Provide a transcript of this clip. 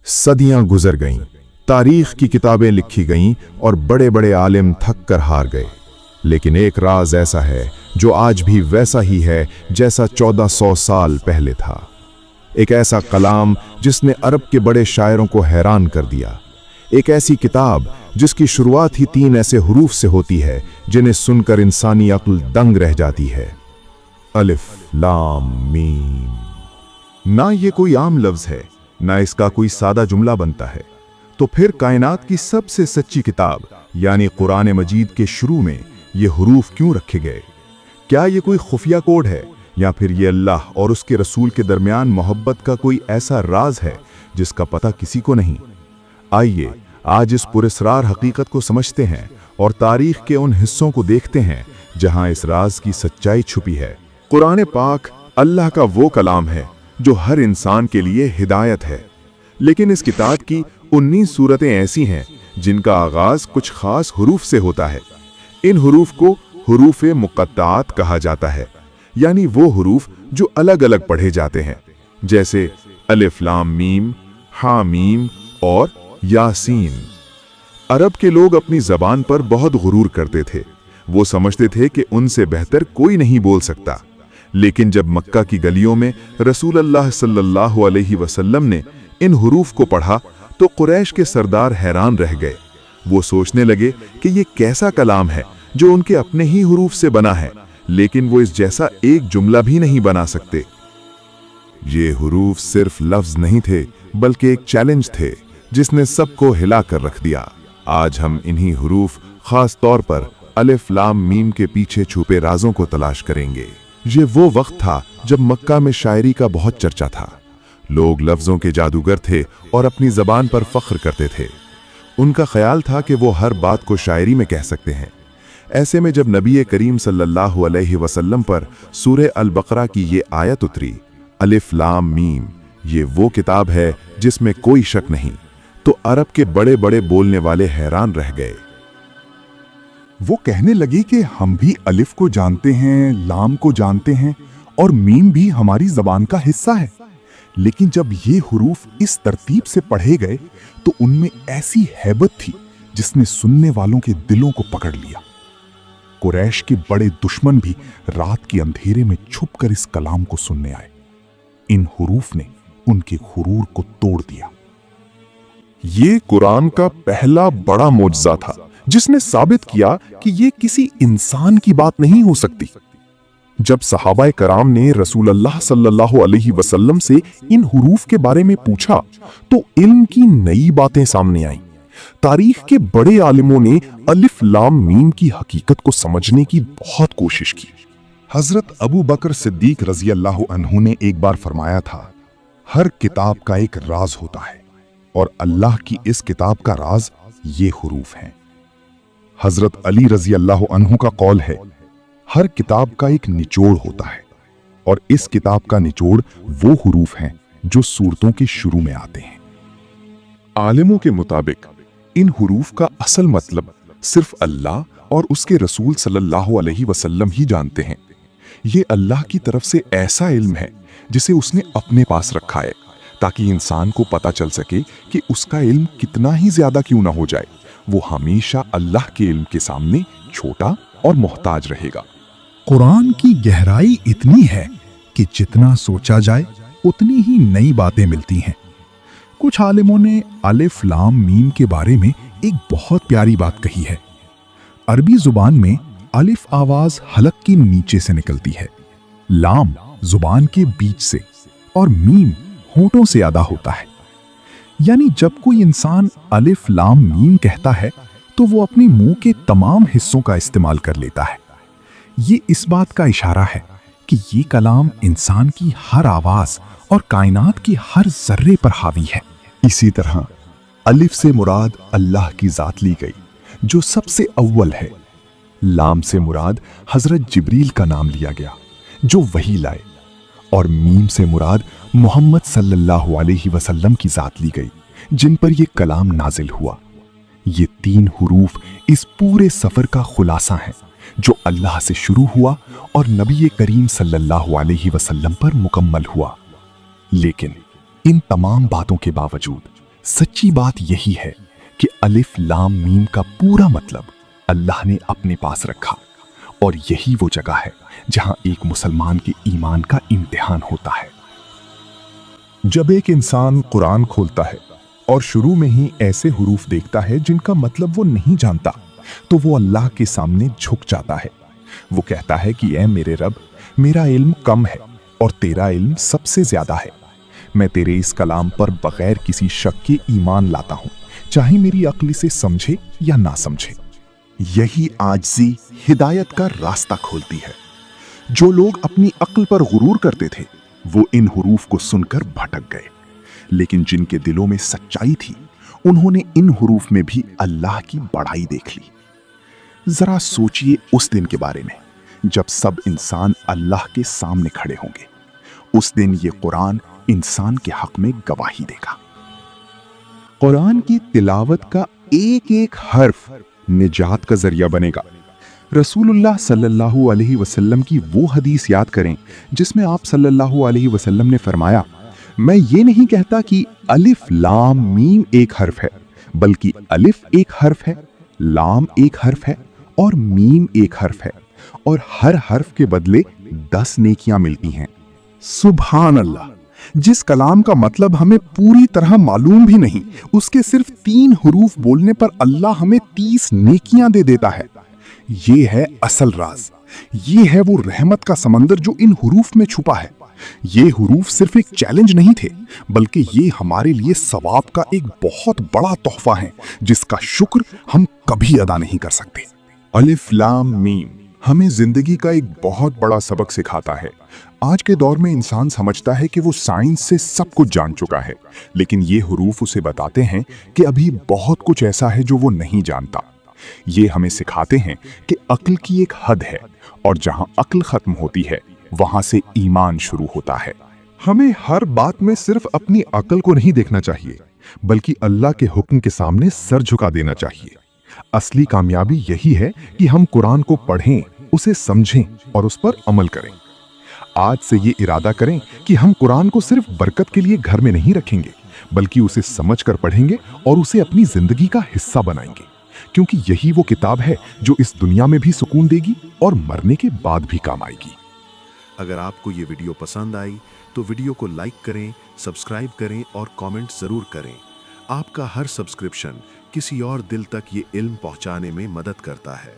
सदियां गुजर गईं, तारीख की किताबें लिखी गईं और बड़े बड़े आलिम थक कर हार गए। लेकिन एक राज ऐसा है जो आज भी वैसा ही है जैसा 1400 साल पहले था। एक ऐसा कलाम जिसने अरब के बड़े शायरों को हैरान कर दिया। एक ऐसी किताब जिसकी शुरुआत ही 3 ऐसे हुरूफ से होती है जिन्हें सुनकर इंसानी अक्ल दंग रह जाती है। अलिफ लाम मीम। ना ये कोई आम लफ्ज है, ना इसका कोई सादा जुमला बनता है। तो फिर कायनात की सबसे सच्ची किताब यानी कुरान मजीद के शुरू में ये हुरूफ क्यों रखे गए? क्या ये कोई खुफिया कोड है या फिर ये अल्लाह और उसके रसूल के दरमियान मोहब्बत का कोई ऐसा राज है जिसका पता किसी को नहीं? आइए आज इस पुरस्रार हकीकत को समझते हैं और तारीख के उन हिस्सों को देखते हैं जहां इस राज की सच्चाई छुपी है। कुरान पाक अल्लाह का वो कलाम है जो हर इंसान के लिए हिदायत है। लेकिन इस किताब की 19 सूरतें ऐसी हैं जिनका आगाज कुछ खास हुरूफ से होता है। इन हुरूफ को हुरूफे मुक़त्ताआत कहा जाता है, यानी वो हुरूफ जो अलग अलग पढ़े जाते हैं, जैसे अलिफ लाम मीम, हा मीम और यासीन। अरब के लोग अपनी जबान पर बहुत गुरूर करते थे। वो समझते थे कि उनसे बेहतर कोई नहीं बोल सकता। लेकिन जब मक्का की गलियों में रसूल अल्लाह सल्लल्लाहु अलैहि वसल्लम ने इन हुरूफ को पढ़ा तो कुरैश के सरदार हैरान रह गए। वो सोचने लगे कि ये कैसा कलाम है जो उनके अपने ही हुरूफ से बना है, लेकिन वो इस जैसा एक जुमला भी नहीं बना सकते। ये हुरूफ सिर्फ लफ्ज नहीं थे बल्कि एक चैलेंज थे जिसने सबको हिला कर रख दिया। आज हम इन्हीं हुरूफ, खास तौर पर अलिफ लाम मीम के पीछे छुपे राजों को तलाश करेंगे। ये वो वक्त था जब मक्का में शायरी का बहुत चर्चा था। लोग लफ्जों के जादूगर थे और अपनी जबान पर फख्र करते थे। उनका ख्याल था कि वो हर बात को शायरी में कह सकते हैं। ऐसे में जब नबी करीम सल्लल्लाहु अलैहि वसल्लम पर सूरह अल बकरा की ये आयत उतरी, अलिफ लाम मीम, ये वो किताब है जिसमें कोई शक नहीं, तो अरब के बड़े बड़े बोलने वाले हैरान रह गए। वो कहने लगे कि हम भी अलिफ को जानते हैं, लाम को जानते हैं और मीम भी हमारी जबान का हिस्सा है। लेकिन जब ये हुरूफ इस तरतीब से पढ़े गए तो उनमें ऐसी हैबत थी जिसने सुनने वालों के दिलों को पकड़ लिया। कुरैश के बड़े दुश्मन भी रात के अंधेरे में छुपकर इस कलाम को सुनने आए। इन हुरूफ ने उनके गुरूर को तोड़ दिया। ये कुरान का पहला बड़ा मोजज़ा था जिसने साबित किया कि ये किसी इंसान की बात नहीं हो सकती। जब सहाबाए कराम ने रसूल अल्लाह सल्लल्लाहु अलैहि वसल्लम से इन हुरूफ के बारे में पूछा तो इल्म की नई बातें सामने आईं। तारीख के बड़े आलिमों ने अलिफ लाम मीम की हकीकत को समझने की बहुत कोशिश की। हजरत अबू बकर सिद्दीक रजी अल्लाह अन्हु ने एक बार फरमाया था, हर किताब का एक राज होता है और अल्लाह की इस किताब का राज ये हुरूफ हैं। हजरत अली रजी अल्लाह अन्हु का कौल है, हर किताब का एक निचोड़ होता है और इस किताब का निचोड़ वो हुरूफ हैं जो सूरतों के शुरू में आते हैं। आलिमों के मुताबिक इन हुरूफ का असल मतलब सिर्फ अल्लाह और उसके रसूल सल्लल्लाहु अलैहि वसल्लम ही जानते हैं। ये अल्लाह की तरफ से ऐसा इल्म है जिसे उसने अपने पास रखा है ताकि इंसान को पता चल सके कि उसका इल्म कितना ही ज्यादा क्यों ना हो जाए, वो हमेशा अल्लाह के इल्म के सामने छोटा और मोहताज रहेगा। कुरान की गहराई इतनी है कि जितना सोचा जाए उतनी ही नई बातें मिलती हैं। कुछ आलिमों ने अलिफ लाम मीम के बारे में एक बहुत प्यारी बात कही है। अरबी जुबान में अलिफ आवाज हलक के नीचे से निकलती है, लाम जुबान के बीच से और मीम होठों से अदा होता है। यानी जब कोई इंसान अलिफ लाम मीम कहता है तो वो अपने मुंह के तमाम हिस्सों का इस्तेमाल कर लेता है। ये इस बात का इशारा है कि ये कलाम इंसान की हर आवाज और कायनात की हर जर्रे पर हावी है। इसी तरह अलिफ से मुराद अल्लाह की जात ली गई जो सबसे अव्वल है। लाम से मुराद हजरत जिब्रील का नाम लिया गया जो वही लाए, और मीम से मुराद मोहम्मद सल्लल्लाहु अलैहि वसल्लम की जात ली गई जिन पर यह कलाम नाजिल हुआ। ये 3 हुरूफ इस पूरे सफर का खुलासा है जो अल्लाह से शुरू हुआ और नबी करीम सल्लल्लाहु अलैहि वसल्लम पर मुकम्मल हुआ। लेकिन इन तमाम बातों के बावजूद सच्ची बात यही है कि अलिफ लाम मीम का पूरा मतलब अल्लाह ने अपने पास रखा, और यही वो जगह है जहां एक मुसलमान के ईमान का इम्तिहान होता है। जब एक इंसान कुरान खोलता है और शुरू में ही ऐसे हुरूफ देखता है जिनका मतलब वो नहीं जानता, तो वो अल्लाह के सामने झुक जाता है। वो कहता है कि ऐ मेरे रब, मेरा इल्म कम है और तेरा इल्म सबसे ज्यादा है। मैं तेरे इस कलाम पर बगैर किसी शक के ईमान लाता हूं, चाहे मेरी अक्ल इसे समझे या ना समझे। यही आजिज़ी हिदायत का रास्ता खोलती है। जो लोग अपनी अक्ल पर गुरूर करते थे, वो इन हुरूफ को सुनकर भटक गए, लेकिन जिनके दिलों में सच्चाई थी, उन्होंने इन हुरूफ में भी अल्लाह की बड़ाई देख ली। जरा सोचिए उस दिन के बारे में जब सब इंसान अल्लाह के सामने खड़े होंगे। उस दिन ये कुरान इंसान के हक में गवाही देगा। कुरान की तिलावत का एक एक हर्फ निजात का जरिया बनेगा। रसूलुल्लाह सल्लल्लाहु अलैहि वसल्लम की वो हदीस याद करें जिसमें आप सल्लल्लाहु अलैहि वसल्लम ने फरमाया, मैं ये नहीं कहता कि अलिफ लाम मीम एक हर्फ है, बल्कि अलिफ एक हर्फ है, लाम एक हर्फ है और मीम एक हर्फ है, और हर हर्फ के बदले 10 नेकियां मिलती हैं। सुभान अल्लाह! जिस कलाम का मतलब हमें पूरी तरह मालूम भी नहीं, उसके सिर्फ 3 हुरूफ बोलने पर अल्लाह हमें 30 नेकियां दे देता है। ये है असल राज। ये है वो रहमत का समंदर जो इन हुरूफ में छुपा है। ये हुरूफ सिर्फ एक चैलेंज नहीं थे, बल्कि ये हमारे लिए सवाब का एक बहुत बड़ा तोहफा है जिसका शुक्र हम कभी अदा नहीं कर सकते। अलिफ लाम मीम हमें जिंदगी का एक बहुत बड़ा सबक सिखाता है। आज के दौर में इंसान समझता है कि वो साइंस से सब कुछ जान चुका है, लेकिन ये हुरूफ उसे बताते हैं कि अभी बहुत कुछ ऐसा है जो वो नहीं जानता। ये हमें सिखाते हैं कि अक्ल की एक हद है, और जहां अक्ल खत्म होती है वहां से ईमान शुरू होता है। हमें हर बात में सिर्फ अपनी अक्ल को नहीं देखना चाहिए, बल्कि अल्लाह के हुक्म के सामने सर झुका देना चाहिए। असली कामयाबी यही है कि हम कुरान को पढ़ें, उसे समझें और उस पर अमल करें। आज से ये इरादा करें कि हम कुरान को सिर्फ बरकत के लिए घर में नहीं रखेंगे, बल्कि उसे समझकर पढ़ेंगे और उसे अपनी जिंदगी का हिस्सा बनाएंगे, क्योंकि यही वो किताब है जो इस दुनिया में भी सुकून देगी और मरने के बाद भी काम आएगी। अगर आपको ये वीडियो पसंद आई तो वीडियो को लाइक करें, सब्सक्राइब करें और कमेंट ज़रूर करें। आपका हर सब्सक्रिप्शन किसी और दिल तक ये इल्म पहुंचाने में मदद करता है।